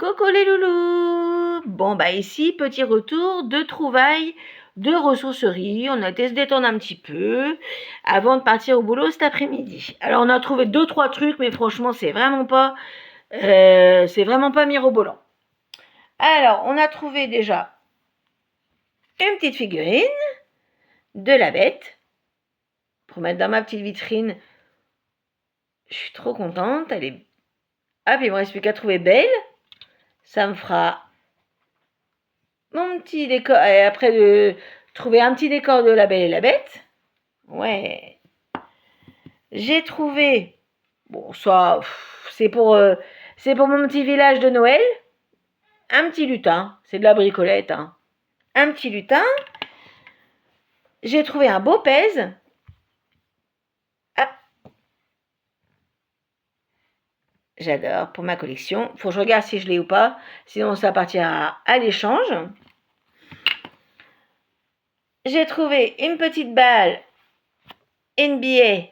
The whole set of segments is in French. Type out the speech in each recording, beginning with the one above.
Coucou les loulous. Bon bah ici, petit retour de trouvailles de ressourcerie. On a été se détendre un petit peu avant de partir au boulot cet après-midi. Alors on a trouvé 2-3 trucs, mais franchement c'est vraiment pas mirobolant. Alors on a trouvé déjà une petite figurine de la bête pour mettre dans ma petite vitrine. Je suis trop contente. Elle est... Ah puis il me reste plus qu'à trouver Belle. Ça me fera mon petit décor. Et après de trouver un petit décor de La Belle et la Bête. Ouais. J'ai trouvé. Bon, ça, c'est pour mon petit village de Noël. Un petit lutin. C'est de la bricolette. Hein. Un petit lutin. J'ai trouvé un beau pèse. Hop. J'adore pour ma collection. Faut que je regarde si je l'ai ou pas. Sinon, ça partira à l'échange. J'ai trouvé une petite balle NBA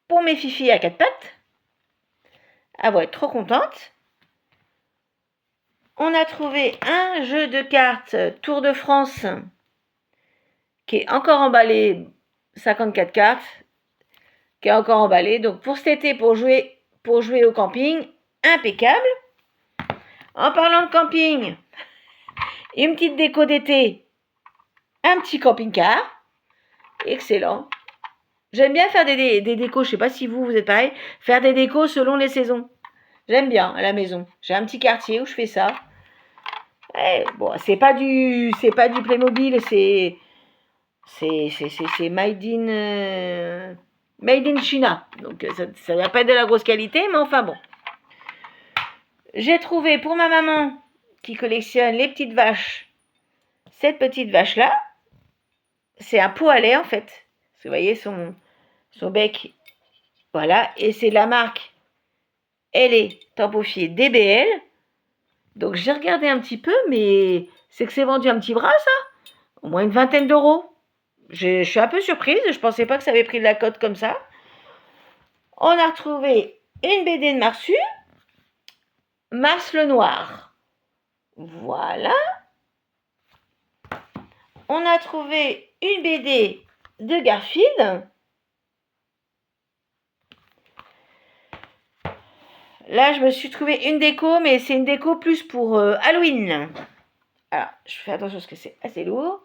pour mes fifis à 4 pattes. Ah ouais, trop contente. On a trouvé un jeu de cartes Tour de France qui est encore emballé, 54 cartes, qui est encore emballé. Donc pour cet été, pour jouer au camping, impeccable. En parlant de camping, une petite déco d'été, un petit camping-car, excellent. J'aime bien faire des décos, je ne sais pas si vous êtes pareil, faire des décos selon les saisons. J'aime bien à la maison. J'ai un petit quartier où je fais ça. Et bon, c'est pas du Playmobil, c'est made in China. Donc ça n'a pas de la grosse qualité, mais enfin bon. J'ai trouvé pour ma maman qui collectionne les petites vaches, cette petite vache là, c'est un pot à lait en fait. Vous voyez son bec, voilà, et c'est la marque. Elle est tampofiée DBL. Donc j'ai regardé un petit peu, mais c'est que c'est vendu un petit bras ça, au moins une vingtaine d'euros. Je suis un peu surprise, je pensais pas que ça avait pris de la cote comme ça. On a retrouvé une BD de Marsu, Mars le Noir. Voilà. On a trouvé une BD de Garfield. Là, je me suis trouvé une déco, mais c'est une déco plus pour Halloween. Alors, je fais attention parce que c'est assez lourd.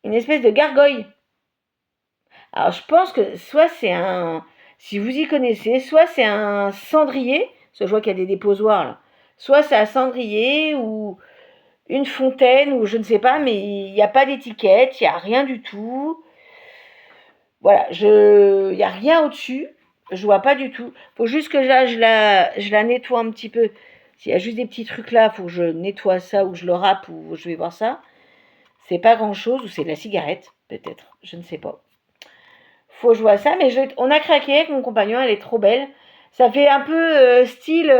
Une espèce de gargoyle. Alors, je pense que soit c'est un... Si vous y connaissez, soit c'est un cendrier, parce que je vois qu'il y a des déposoirs là. Soit c'est un cendrier ou une fontaine, ou je ne sais pas, mais il n'y a pas d'étiquette, il n'y a rien du tout. Voilà, il n'y a rien au-dessus. Je vois pas du tout. Faut juste que là, je la nettoie un petit peu. S'il y a juste des petits trucs là, faut que je nettoie ça, ou je le râpe, ou je vais voir ça. C'est pas grand-chose, ou c'est de la cigarette, peut-être. Je ne sais pas. Faut que je vois ça, mais on a craqué avec mon compagnon, elle est trop belle. Ça fait un peu style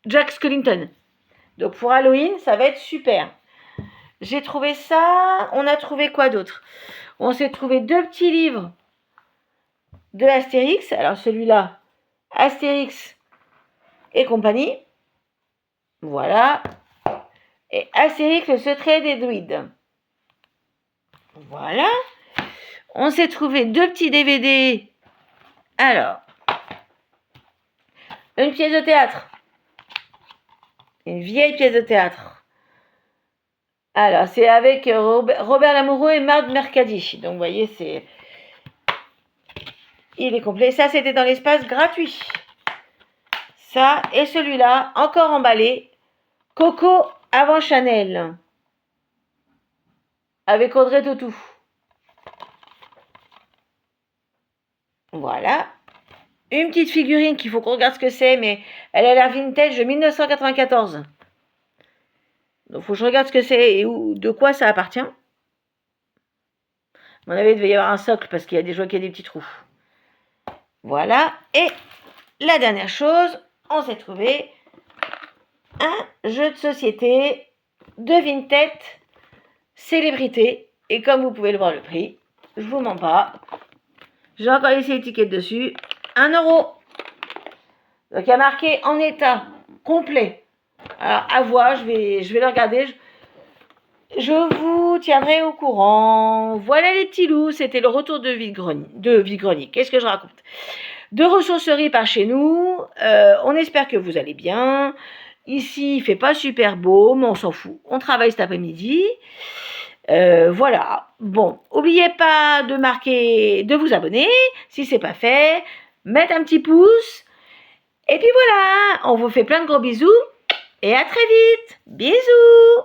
Jack Skellington. Donc pour Halloween, ça va être super. J'ai trouvé ça. On a trouvé quoi d'autre? On s'est trouvé 2 petits livres de Astérix. Alors celui-là, Astérix et compagnie. Voilà. Et Astérix, le secret des druides. Voilà. On s'est trouvé 2 petits DVD. Alors, une pièce de théâtre. Une vieille pièce de théâtre. Alors, c'est avec Robert Lamoureux et Marc Mercadi. Donc, vous voyez, il est complet. Ça, c'était dans l'espace gratuit. Ça, et celui-là, encore emballé. Coco avant Chanel. Avec Audrey Tautou. Voilà. Une petite figurine qu'il faut qu'on regarde ce que c'est, mais elle a l'air vintage de 1994. Donc, il faut que je regarde ce que c'est et de quoi ça appartient. À mon avis, il devait y avoir un socle parce qu'il y a des jouets qui ont des petits trous. Voilà. Et la dernière chose, on s'est trouvé un jeu de société de vintage célébrité. Et comme vous pouvez le voir le prix, je vous mens pas. J'ai encore laissé l'étiquette dessus. 1 €. Donc il y a marqué en état complet. Alors à voir, je vais le regarder. Je vous tiendrai au courant. Voilà les petits loups, c'était le retour de vide-grenier. Qu'est-ce que je raconte? De ressourcerie par chez nous. On espère que vous allez bien. Ici, il fait pas super beau, mais on s'en fout. On travaille cet après-midi. Voilà. Bon, n'oubliez pas de vous abonner si c'est pas fait. Mettre un petit pouce. Et puis voilà, on vous fait plein de gros bisous. Et à très vite. Bisous.